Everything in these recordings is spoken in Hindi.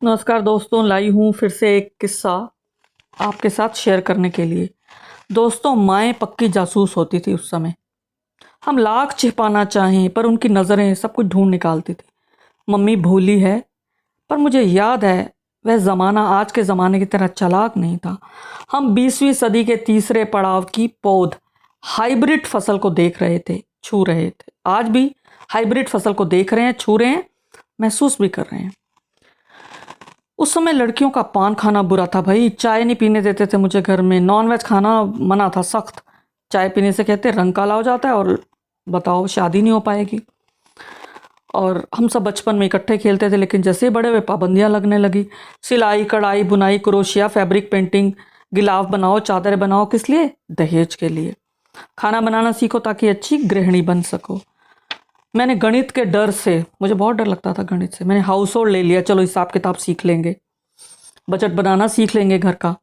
नमस्कार दोस्तों, लाई हूँ फिर से एक किस्सा आपके साथ शेयर करने के लिए। दोस्तों, माएँ पक्की जासूस होती थी उस समय। हम लाख छिपाना चाहें पर उनकी नज़रें सब कुछ ढूंढ निकालती थी। मम्मी भूली है, पर मुझे याद है वह ज़माना आज के ज़माने की तरह चालाक नहीं था। हम 20वीं सदी के तीसरे पड़ाव की पौध हाइब्रिड फसल को देख रहे थे, छू रहे थे। आज भी हाइब्रिड फसल को देख रहे हैं, छू रहे हैं, महसूस भी कर रहे हैं। उस समय लड़कियों का पान खाना बुरा था भाई। चाय नहीं पीने देते थे मुझे घर में। नॉनवेज खाना मना था सख्त। चाय पीने से कहते रंग काला हो जाता है और बताओ शादी नहीं हो पाएगी। और हम सब बचपन में इकट्ठे खेलते थे, लेकिन जैसे ही बड़े हुए पाबंदियां लगने लगी। सिलाई, कढ़ाई, बुनाई, क्रोशिया, फैब्रिक पेंटिंग, गिलाफ बनाओ, चादरें बनाओ। किस लिए? दहेज के लिए। खाना बनाना सीखो ताकि अच्छी गृहिणी बन सको। मैंने गणित के डर से, मुझे बहुत डर लगता था गणित से, मैंने हाउस होल्ड ले लिया। चलो हिसाब किताब सीख लेंगे, बजट बनाना सीख लेंगे घर का।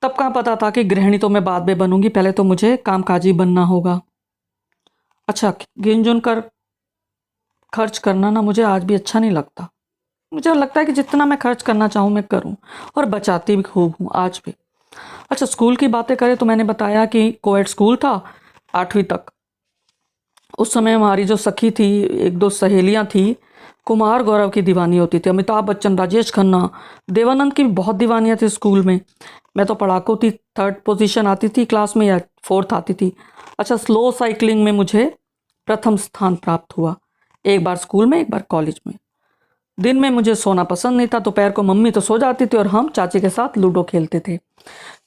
तब कहाँ पता था कि गृहिणी तो मैं बाद में बनूंगी, पहले तो मुझे कामकाजी बनना होगा। अच्छा, गिन जुन कर खर्च करना ना मुझे आज भी अच्छा नहीं लगता। मुझे लगता है कि जितना मैं खर्च करना चाहूँ मैं करूँ, और बचाती भी खूब हूँ आज भी। अच्छा, स्कूल की बातें करें तो मैंने बताया कि कोएड स्कूल था 8वीं तक। उस समय हमारी जो सखी थी, एक दो सहेलियां थी, कुमार गौरव की दीवानी होती थी। अमिताभ बच्चन, राजेश खन्ना, देवानंद की भी बहुत दीवानियां थी स्कूल में। मैं तो पढ़ाकू थी, 3rd पोजीशन आती थी क्लास में या 4th आती थी। अच्छा, स्लो साइकिलिंग में मुझे प्रथम स्थान प्राप्त हुआ। एक बार स्कूल में, एक बार कॉलेज में। दिन में मुझे सोना पसंद नहीं था। दोपहर को मम्मी तो सो जाती थी और हम चाची के साथ लूडो खेलते थे।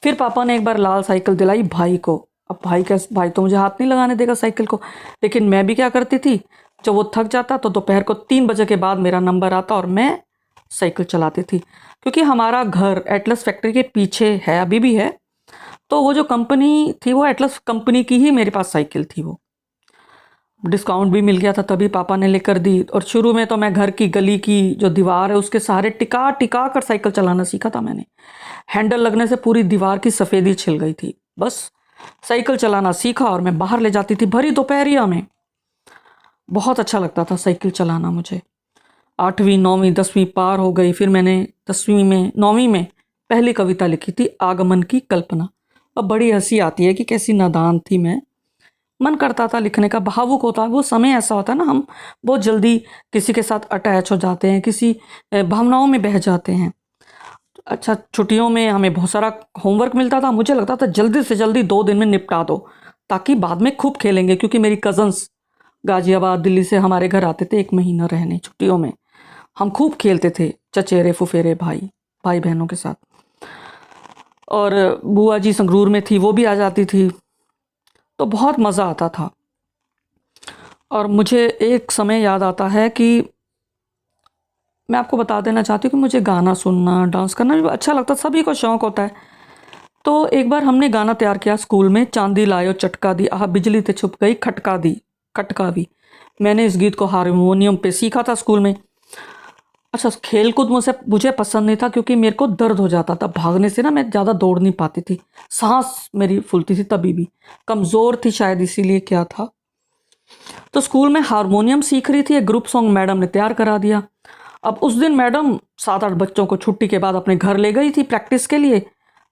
फिर पापा ने एक बार लाल साइकिल दिलाई भाई को। अब भाई तो मुझे हाथ नहीं लगाने देगा साइकिल को। लेकिन मैं भी क्या करती थी, जब वो थक जाता तो दोपहर को 3 बजे के बाद मेरा नंबर आता और मैं साइकिल चलाती थी। क्योंकि हमारा घर एटलस फैक्ट्री के पीछे है, अभी भी है। तो वो जो कंपनी थी, वो एटलस कंपनी की ही मेरे पास साइकिल थी। वो डिस्काउंट भी मिल गया था, तभी पापा ने लेकर दी। और शुरू में तो मैं घर की गली की जो दीवार है उसके सहारे टिका टिका कर साइकिल चलाना सीखा था मैंने। हैंडल लगने से पूरी दीवार की सफ़ेदी छिल गई थी। बस साइकिल चलाना सीखा और मैं बाहर ले जाती थी भरी दोपहरिया में। बहुत अच्छा लगता था साइकिल चलाना मुझे। 8वीं 9वीं 10वीं पार हो गई। फिर मैंने 9वीं में पहली कविता लिखी थी, आगमन की कल्पना। अब बड़ी हंसी आती है कि कैसी नादान थी मैं। मन करता था लिखने का, भावुक होता है वो समय। ऐसा होता है ना, हम बहुत जल्दी किसी के साथ अटैच हो जाते हैं, किसी भावनाओं में बह जाते हैं। अच्छा, छुट्टियों में हमें बहुत सारा होमवर्क मिलता था। मुझे लगता था जल्दी से जल्दी 2 दिन में निपटा दो, ताकि बाद में खूब खेलेंगे। क्योंकि मेरी कज़न्स गाजियाबाद, दिल्ली से हमारे घर आते थे 1 महीना रहने छुट्टियों में। हम खूब खेलते थे, चचेरे फुफेरे भाई बहनों के साथ। और बुआ जी संगरूर में थी, वो भी आ जाती थी, तो बहुत मज़ा आता था। और मुझे एक समय याद आता है कि मैं आपको बता देना चाहती हूँ कि मुझे गाना सुनना, डांस करना भी अच्छा लगता, सभी को शौक़ होता है। तो एक बार हमने गाना तैयार किया स्कूल में, चांदी लायो चटका दी, आह बिजली ते छुप गई खटका दी, खटका भी। मैंने इस गीत को हारमोनियम पे सीखा था स्कूल में। अच्छा, खेलकूद मुझे पसंद नहीं था, क्योंकि मेरे को दर्द हो जाता था भागने से ना। मैं ज़्यादा दौड़ नहीं पाती थी, सांस मेरी फूलती थी। तभी भी कमज़ोर थी शायद, इसीलिए क्या था। तो स्कूल में हारमोनियम सीख रही थी, एक ग्रुप सॉन्ग मैडम ने तैयार करा दिया। अब उस दिन मैडम 7-8 बच्चों को छुट्टी के बाद अपने घर ले गई थी प्रैक्टिस के लिए।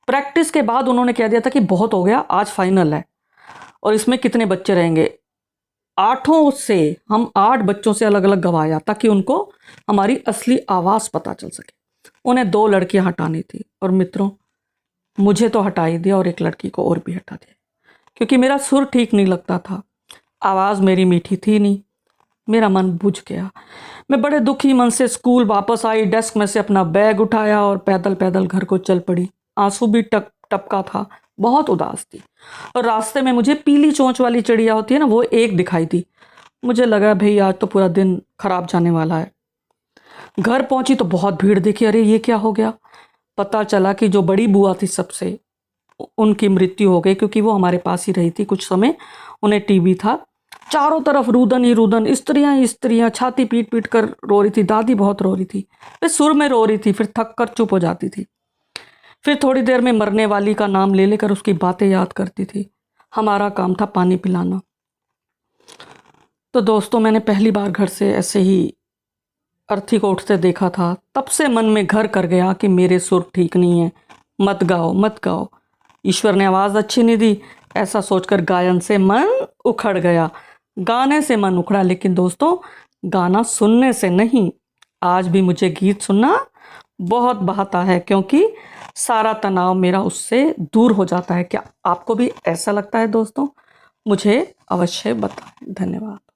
प्रैक्टिस के बाद उन्होंने कह दिया था कि बहुत हो गया, आज फाइनल है और इसमें कितने बच्चे रहेंगे। 8 से हम 8 बच्चों से अलग अलग गवाया, ताकि उनको हमारी असली आवाज़ पता चल सके। उन्हें 2 लड़कियां हटानी थी, और मित्रों मुझे तो हटा ही दिया और एक लड़की को और भी हटा दिया, क्योंकि मेरा सुर ठीक नहीं लगता था, आवाज़ मेरी मीठी थी नहीं। मेरा मन बुझ गया। मैं बड़े दुखी मन से स्कूल वापस आई, डेस्क में से अपना बैग उठाया और पैदल पैदल घर को चल पड़ी। आंसू भी टपका था, बहुत उदास थी। और रास्ते में मुझे पीली चोंच वाली चिड़िया होती है ना, वो एक दिखाई दी। मुझे लगा भाई आज तो पूरा दिन खराब जाने वाला है। घर पहुंची तो बहुत भीड़ देखी। अरे ये क्या हो गया? पता चला कि जो बड़ी बुआ थी सबसे, उनकी मृत्यु हो गई, क्योंकि वो हमारे पास ही रही थी कुछ समय। उन्हें टीबी था। चारों तरफ रुदन ही रुदन, स्त्रियां ही स्त्रियां, छाती पीट पीट कर रो रही थी। दादी बहुत रो रही थी, वे सुर में रो रही थी, फिर थक कर चुप हो जाती थी। फिर थोड़ी देर में मरने वाली का नाम ले लेकर उसकी बातें याद करती थी। हमारा काम था पानी पिलाना। तो दोस्तों, मैंने पहली बार घर से ऐसे ही अर्थी को उठते देखा था, तब से मन में घर कर गया कि मेरे सुर ठीक नहीं है, मत गाओ मत गाओ। ईश्वर ने आवाज़ अच्छी नहीं दी, ऐसा सोचकर गायन से मन उखड़ गया। गाने से मन उखड़ा, लेकिन दोस्तों गाना सुनने से नहीं। आज भी मुझे गीत सुनना बहुत बहाता है, क्योंकि सारा तनाव मेरा उससे दूर हो जाता है। क्या आपको भी ऐसा लगता है दोस्तों? मुझे अवश्य बताएं। धन्यवाद।